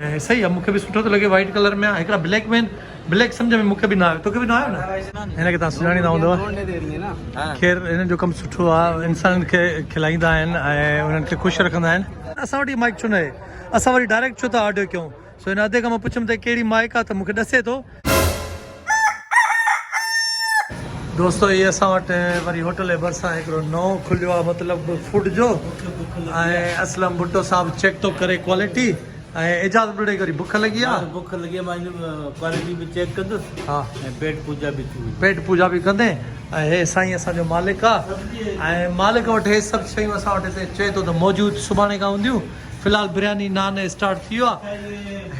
सही है मूंखे भी सुठो थो लॻे वाइट कलर में हिकिड़ा ब्लैक में ब्लैक सम्झ में मूंखे बि न आयो तोखे बि न आयो न हिनखे तव्हां सुञाणींदा हूंदव ख़ैर हिननि जो कमु सुठो आहे इंसाननि खे खिलाईंदा आहिनि ऐं उन्हनि खे ख़ुशि रखंदा आहिनि असां वटि माइक छो न आहे असां वरी डायरेक्ट छो था ऑडियो कयूं सो हिन अधे खां मां पुछियुमि त कहिड़ी माइक आहे त मूंखे ॾसे थो दोस्तो ये असां वटि वरी होटल जे भरिसां हिकिड़ो नओं खुलियो आहे मतिलबु फूड जो ऐं असलम भुट्टो साहब चेक थो करे क्वालिटी ऐं इजाज़त ॾेई करे बुख लॻी आहे बुख लॻी आहे मां क्वालिटी बि चेक कंदुसि हा ऐं पेट पूजा बि थी पेट पूजा बि कंदे ऐं हे साईं असांजो मालिक आहे ऐं मालिक वटि हे सभु शयूं असां वटि हिते चए थो त मौजूदु सुभाणे खां हूंदियूं फ़िलहाल बिरयानी नान स्टार्ट थी वियो आहे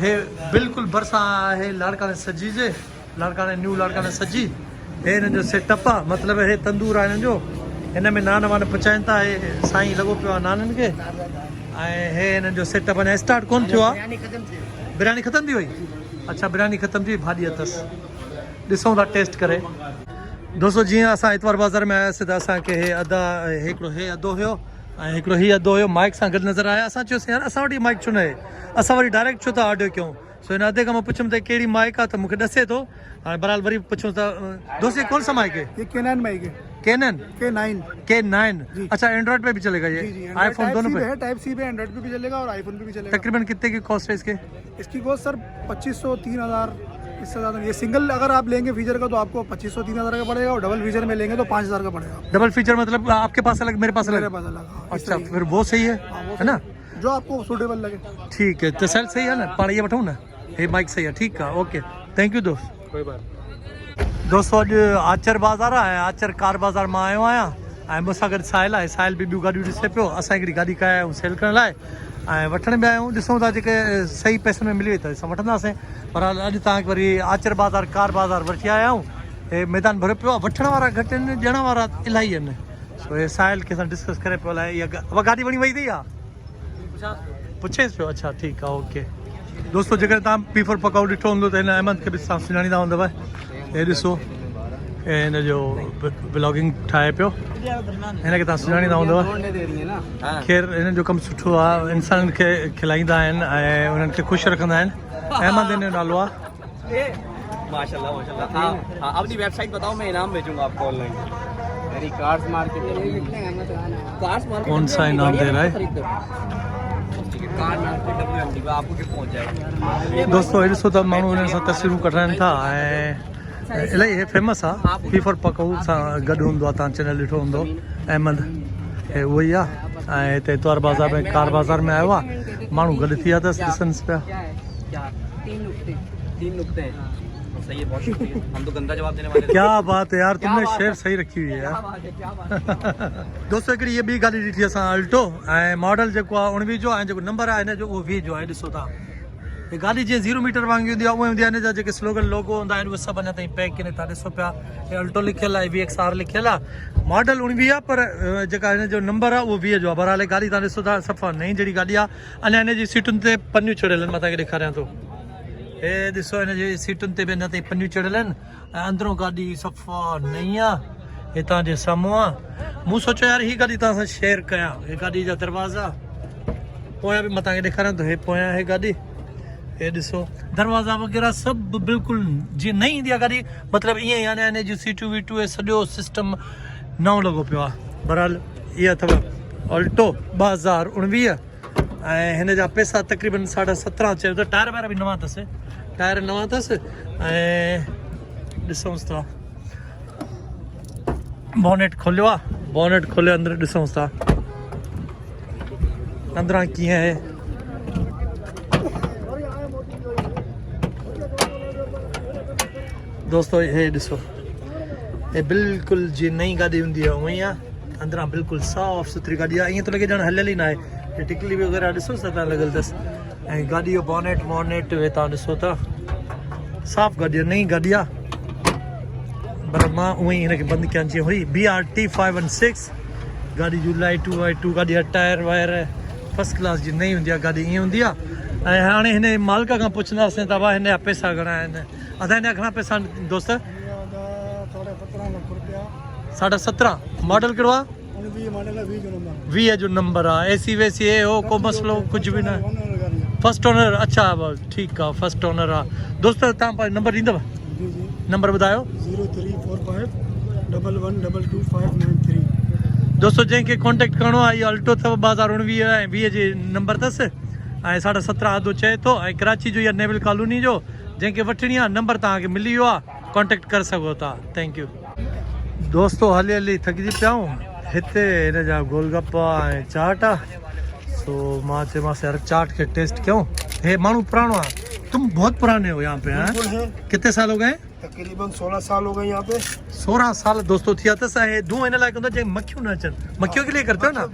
हे बिल्कुलु भरिसां आहे लाड़काने सजी जे लाड़काने न्यू लाड़काने सजी हे हिननि जो सेटअप आहे मतिलबु हे तंदूर आहे हिननि जो हिन में नान वान पचाइनि था हे साईं लॻो पियो आहे नाननि खे ऐं हे हिननि जो सेटअप अञा स्टार्ट कोन थियो आहे बिरयानी ख़तमु थी वई अच्छा बिरयानी ख़तमु थी भाॼी अथसि ॾिसूं था टेस्ट करे दोस्तो जीअं असां इतवार बाज़ार में आयासीं त असांखे हे हिकिड़ो हे अधो हुयो ऐं हिकिड़ो हीअ अधो हुयो माइक सां गॾु नज़र आया असां चयोसीं यार असां वटि माइक छो न आहे असां वरी डायरेक्ट छो था ऑडियो कयूं सो हिन अधे खां मां पुछियुमि त कहिड़ी माइक आहे त मूंखे ॾसे थो हाणे बहरहाल वरी पुछूं त दोस्त ये कौन सा माइक है ये K9 माइक है K9 K9 अच्छा एंड्रॉइड पे भी चलेगा ये आईफोन दोनों पे है टाइप सी पे एंड्रॉइड पे भी चलेगा और आईफोन पे भी चलेगा तकरीबन कितने की कॉस्ट है इसके इसकी कॉस्ट सर 2500 3000 इससे ज़्यादा ये सिंगल अगर आप लेंगे फीचर का तो आपको 2500 3000 का पड़ेगा और डबल फीचर में लेंगे तो 5000 का पड़ेगा डबल फीचर मतलब आपके पास अलग मेरे पास अलग अच्छा फिर वो सही है ना जो आपको सूटेबल लगे ठीक है तो सर सही है ना पाण ये वठूं ना हे माइक सही है ठीक है ओके थैंक यू दोस्त कोई बात दोस्तों अॼु आचर बाज़ार आहे आचर कार बाज़ार मां आयो आहियां ऐं मूंसां गॾु साहिल आहे साहिल बि ॿियूं गाॾियूं ॾिसे पियो असां हिकिड़ी गाॾी कया आहियूं सेल करण लाइ ऐं वठण बि आया आहियूं ॾिसूं था जेके सही पैसनि में मिली वई त असां वठंदासीं पर अॼु तव्हांखे वरी आचर बाज़ार कार बाज़ार वठी आया आहियूं हे मैदान भरियो पियो आहे वठण वारा घटि आहिनि ॾियण वारा इलाही आहिनि सो हे साहिल कंहिंसां डिस्कस करे पियो आहे इहा गाॾी वणी वई अथई आहे पुछेसि पियो अच्छा ठीकु आहे ओके दोस्तो जेकर तव्हां पीफर पकाओ ॾिठो हूंदो त हिन अहमद खे बि तव्हां सुञाणींदा हूंदव हे ॾिसो हे हिन जो ब्लॉगिंग ठाहे पियो हिनखे तव्हां सुञाणींदा हूंदव ख़ैर हिननि जो कमु सुठो आहे इंसाननि खे खिलाईंदा आहिनि ऐं उन्हनि खे ख़ुशि रखंदा आहिनि अहमद हिन जो नालो आहे माशाल्लाह माशाल्लाह अपनी वेबसाइट बताओ मैं इनाम भेजूंगा आपको ऑनलाइन मेरी कार्स मार्केट कौन सा इनाम दे रहा है दोस्तों ॾिसो त माण्हू हिन सां तस्वीरूं कढाइनि था ऐं इलाही हे फेमस आहे फीफर पकाऊ सां गॾु हूंदो आहे तव्हां चैनल ॾिठो हूंदो अहमद हे उहो ई आहे ऐं हिते इतवार बाज़ार में कार बाज़ार में आयो आहे माण्हू गॾु थी विया अथसि ॾिसनिसि पिया हम तो गंदा जवाब देने वाले क्या बात है यार तुमने शेर सही रखी हुई है यार दोस्तों हिकिड़ी ये ॿी गाॾी ॾिठी असां अल्टो ऐं मॉडल जेको आहे 19 जो ऐं जेको नंबर आहे हिन जो उहो 20 जो आहे ॾिसो तव्हां हे गाॾी जीअं 0 मीटर वांगी हूंदी आहे उहे हूंदी आहे हिन जा जेके स्लोगन लोगो हूंदा आहिनि उहे सभु अञा ताईं पैक आहिनि तव्हां ॾिसो पिया हे अल्टो लिखियलु आहे VXR लिखियलु आहे मॉडल 19 आहे पर जेका हिन जो नंबर आहे उहो 20 जो आहे बहरहाल गाॾी तव्हां ॾिसो था सफ़ा नई जहिड़ी गाॾी आहे अञा हिन जी सीटुनि ते पनियूं चढ़ियल आहिनि मां तव्हांखे ॾेखारियां थो हे ॾिसो हिन जी सीटुनि ते बि अञा ताईं पनियूं चढ़ियल आहिनि ऐं अंदरों गाॾी सफ़ा नई आहे हे तव्हांजे साम्हूं आहे मूं सोचियो यार हीअ गाॾी तव्हां सां शेयर कयां हे गाॾी जा दरवाज़ा पोयां बि मां तव्हांखे ॾेखारियां थो हे पोयां हे गाॾी हे ॾिसो दरवाज़ा वग़ैरह सभु बिल्कुलु जीअं नई ईंदी आहे गाॾी मतिलबु ईअं ई यानी हिन जूं सीटूं वीटूं सॼो सिस्टम नओं लॻो पियो आहे बहरहाल इहा अथव अल्टो 2019 ऐं हिन जा पैसा तक़रीबन 17.5 चयो त टायर वायर बि नवां अथसि टायर नवां अथसि ऐं ॾिसूंसि था बॉनेट खोलियो आहे बॉनेट खोलियो अंदरि ॾिसूंसि था अंदरां कीअं आहे दोस्तो हे ॾिसो हे बिल्कुलु जीअं नई गाॾी हूंदी आहे उअं ई आहे अंदरां बिल्कुलु साफ़ सुथरी गाॾी आहे ईअं थो लॻे ॼण हलियल ई न आहे हे टिकली वग़ैरह ॾिसो था तव्हां लॻियल अथसि ऐं गाॾी जो बॉनेट वॉनेट हे तव्हां ॾिसो था साफ़ गाॾी आहे नई गाॾी आहे पर मां उअं ई हिनखे बंदि कयां जीअं हुई BRT 516 गाॾी जूं लाइटूं वाइटूं गाॾी जा टायर वायर फस्ट क्लास जी नई हूंदी आहे गाॾी ईअं हूंदी आहे ऐं हाणे हिन मालिक खां पुछंदासीं त भाउ हिन जा पैसा घणा आहिनि अदा हिन जा घणा पैसा दोस्त 17.5 मॉडल कहिड़ो आहे 20 जो नंबर आहे AC वेसी हे हो को मसलो कुझु बि न फर्स्ट ओनर अच्छा ठीक आहे फर्स्ट ओनर आहे दोस्त तव्हां पंहिंजो नंबर ॾींदव जी जी नंबर ॿुधायो 0345111593 दोस्तों जंहिंखे कॉन्टेक्ट करिणो आहे इहो अल्टो अथव 2019 ऐं 20 जे नंबर अथसि ऐं 17.5 आदो चए थो ऐं कराची जो या नेवल कॉलोनी जो जंहिंखे वठिणी आहे नंबर तव्हांखे मिली वियो आहे कॉन्टेक्ट करे सघो था थैंक यू दोस्तों हली हली थकिजी पिया आहियूं हिते हिन जा गोलगप्पा ऐं चाट आहे सो मां चयोमांसि यार चाट खे टेस्ट कयूं हे माण्हू पुराणो आहे तुम बहुत पुराने हो यहाँ पे हैं कितने साल हो गए तकरीबन 16 साल हो गए यहाँ पे 16 साल दोस्तों थिया अथसि ऐं धूं हिन लाइ कंदो जंहिं मक्खियूं न अचनि मक्खियों के लिए करते हो ना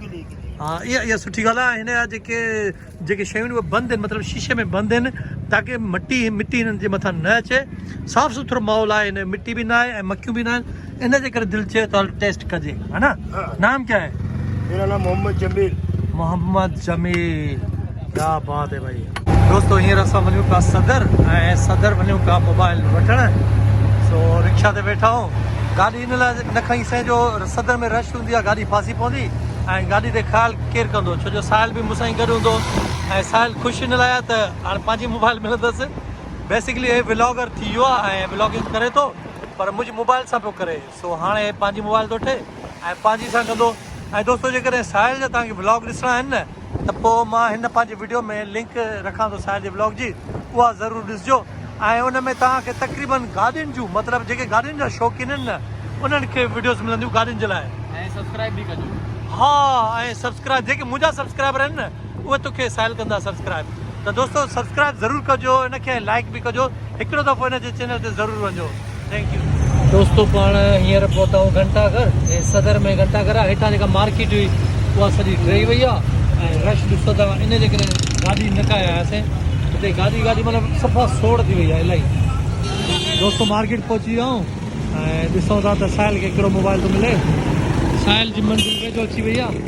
हाँ इहा सुठी ॻाल्हि आहे हिन जा जेके शयूं उहे बंदि आहिनि मतिलबु शीशे में बंदि आहिनि ताकी मिटी हिननि जे मथां न अचे साफ़ु सुथिरो माहौल आहे हिन मिटी बि न आहे ऐं मक्खियूं बि न आहिनि इन जे करे दिलि चए तो टेस्ट कजे है ना नाम क्या है मेरा नाम मोहम्मद जमील क्या बात है भाई दोस्तों हींअर असां वञूं पिया सदर वञूं पिया मोबाइल वठणु सो रिक्शा ते वेठा आहियूं गाॾी हिन लाइ न खईंसीं जो सदर में रश हूंदी आहे गाॾी फासी पवंदी ऐं गाॾी ते ख़्यालु केरु कंदो छो जो साहिल बि मूंसां ई गॾु हूंदो ऐं साहिल ख़ुशि हिन लाइ आहे त हाणे पंहिंजी मोबाइल मिलंदसि बेसिकली हे व्लॉगर थी वियो आहे ऐं व्लॉगिंग करे थो पर मुंहिंजी मोबाइल सां पियो करे सो हाणे पंहिंजी मोबाइल थो वठे ऐं पंहिंजी सां कंदो ऐं दोस्तों जेकॾहिं साहिल जा तव्हांखे व्लॉग ॾिसणा आहिनि न त पोइ मां हिन पंहिंजे वीडियो में लिंक रखां थो साहिल जे व्लॉग जी उहा ज़रूरु ॾिसिजो ऐं उन में तव्हांखे तक़रीबन गाॾियुनि जूं मतिलबु जेके गाॾियुनि जा शौक़ीन आहिनि न उन्हनि खे वीडियोस मिलंदियूं गाॾियुनि जे लाइ ऐं सब्सक्राइब बि कजो हा ऐं सब्सक्राइब जेके मुंहिंजा सब्सक्राइबर आहिनि न उहे तोखे साहिल कंदा सब्सक्राइब त दोस्तों सब्सक्राइब ज़रूरु कजो हिनखे लाइक बि कजो हिकिड़ो दफ़ो हिन जे चैनल ते ज़रूरु वञो थैंक यू दोस्तों पाण हींअर पहुता आहियूं घंटाघर ऐं सदर में घंटाघर आहे हितां जेका मार्केट हुई उहा सॼी ठही वई आहे ऐं रश ॾिसो था इन जे करे गाॾी न काए आयासीं हिते गाॾी मतिलबु सफ़ा सोड़ थी वई आहे इलाही दोस्तों मार्केट पहुची विया आहियूं ऐं ॾिसूं था त साहिल खे हिकिड़ो मोबाइल थो मिले साहिल जी मंज़िल वेझो अची वई आहे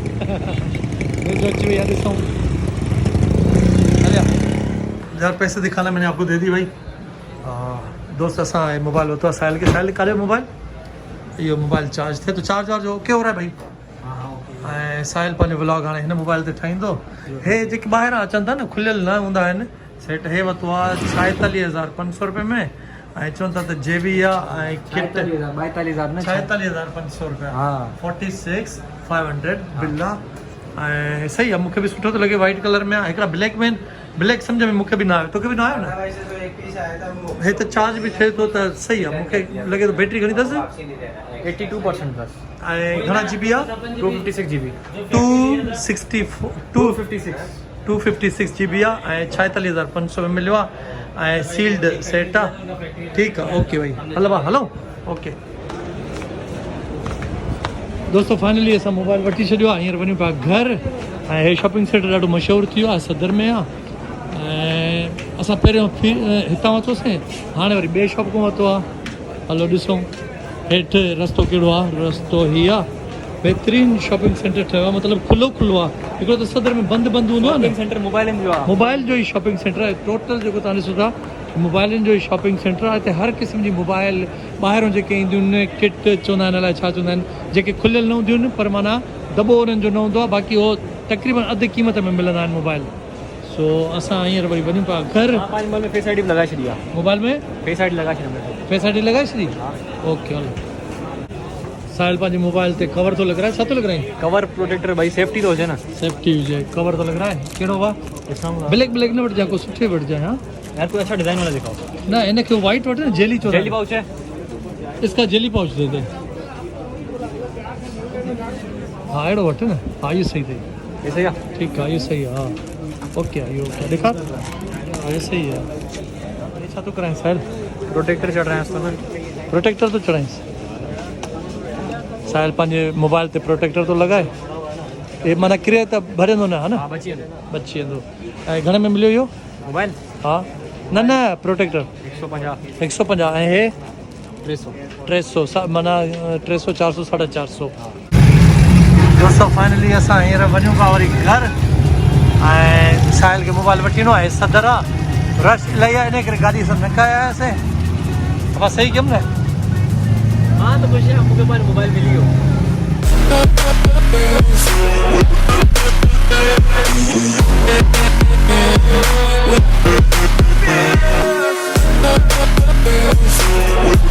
ॾिसूं यार पैसे दिखाना मैंने आपको दे दी भाई दोस्त असां मोबाइल वरितो आहे साहिल खे साहिल काॾे मोबाइल इहो मोबाइल चार्ज थिए थो चार्ज वार्ज ओके हो रहा है भाई ऐं साहिल पंहिंजो व्लॉग हाणे हिन मोबाइल ते ठाहींदो हे जेके ॿाहिरां अचनि था न खुलियल न हूंदा आहिनि सेट हे वरितो आहे 47,500 रुपए में ऐं चवनि था त जेबी आहे ऐं किट 46,500 रुपया 46,500 बिल आहे ऐं सही आहे मूंखे बि सुठो थो लॻे वाइट कलर में आहे हिकिड़ा ब्लैक सम्झ में मूंखे बि न आयो तोखे बि न आयो न हे त चार्ज बि थिए थो त सही आहे मूंखे लॻे थो बैटरी घणी अथसि 82% बस ऐं घणा GB आहे 256 GB 256 GB आहे ऐं 46,500 में मिलियो आहे ऐं सील्ड सेट आहे ठीकु आहे ओके भाई हलो ओके दोस्तों फाइनली असां मोबाइल वठी छॾियो आहे हींअर वञूं पिया घर ऐं हे शॉपिंग सेंटर ॾाढो मशहूरु थी वियो आहे सदर में आहे ऐं असां पहिरियों हितां वरितोसीं हाणे वरी ॿिए शॉप खां वरितो आहे हलो ॾिसूं हेठि रस्तो कहिड़ो आहे रस्तो हीअ आहे बहितरीनु शॉपिंग सेंटर ठहियो आहे मतिलबु खुलो आहे हिकिड़ो त सदर में बंदि हूंदो आहे न सेंटर मोबाइल जो ई शॉपिंग सेंटर आहे टोटल जेको तव्हां ॾिसो था मोबाइलनि जो ई शॉपिंग सेंटर आहे हिते हर क़िस्म जी मोबाइल ॿाहिरों जेके ईंदियूं आहिनि किट चवंदा आहिनि अलाए छा चवंदा आहिनि जेके खुलियल न हूंदियूं आहिनि पर माना दॿो उन्हनि जो न हूंदो आहे बाक़ी उहो तक़रीबन अधु क़ीमत में मिलंदा आहिनि मोबाइल सो असां हींअर वरी वञूं पिया घर मोबाइल में फेस आईडी लॻाए छॾी आहे मोबाइल में फेस आईडी लॻाए छॾी ओके हलो साहिल पंहिंजे मोबाइल ते कवर थो लॻाराए छा थो लॻाराए कवर प्रोटेक्टर भाई सेफ्टी तो हुजे ना सेफ्टी हुजे कवर थो लॻाराए कहिड़ो आहे ब्लैक न वठिजांइ को सुठे वठिजांइ हा यार कोई अच्छा डिजाइन वाला दिखाओ न इनखे वाइट वठ न जेली पाउच है इसका जेली पाउच दे दे हाँ अहिड़ो वठ न हाँ इहो सही अथई ये सही है ठीकु आहे इहो सही आहे हा ओके आहे इहो ॾेखार हा इहो सही आहे हे छा थो कराए साहिल प्रोटेक्टर चढ़ रहे हैं प्रोटेक्टर थो चढ़ाइसि साहिल पंहिंजे मोबाइल ते प्रोटेक्टर थो लॻाए हे माना किरे त भरंदो न हा न बची वेंदो ऐं घणे में मिलियो इहो मोबाइल हा न प्रोटेक्टर 150 ऐं हे 300 माना 300 400 450 दोस्तों फाइनली असां हींअर वञूं था वरी घर ऐं साहिल खे मोबाइल वठी ॾिनो आहे सदर आहे रश इलाही आहे इन करे गाॾी सां न काए आयासीं असां सही कयमि न हाँ तो कुछ है हमको मोबाइल मिली हो We'll be right back.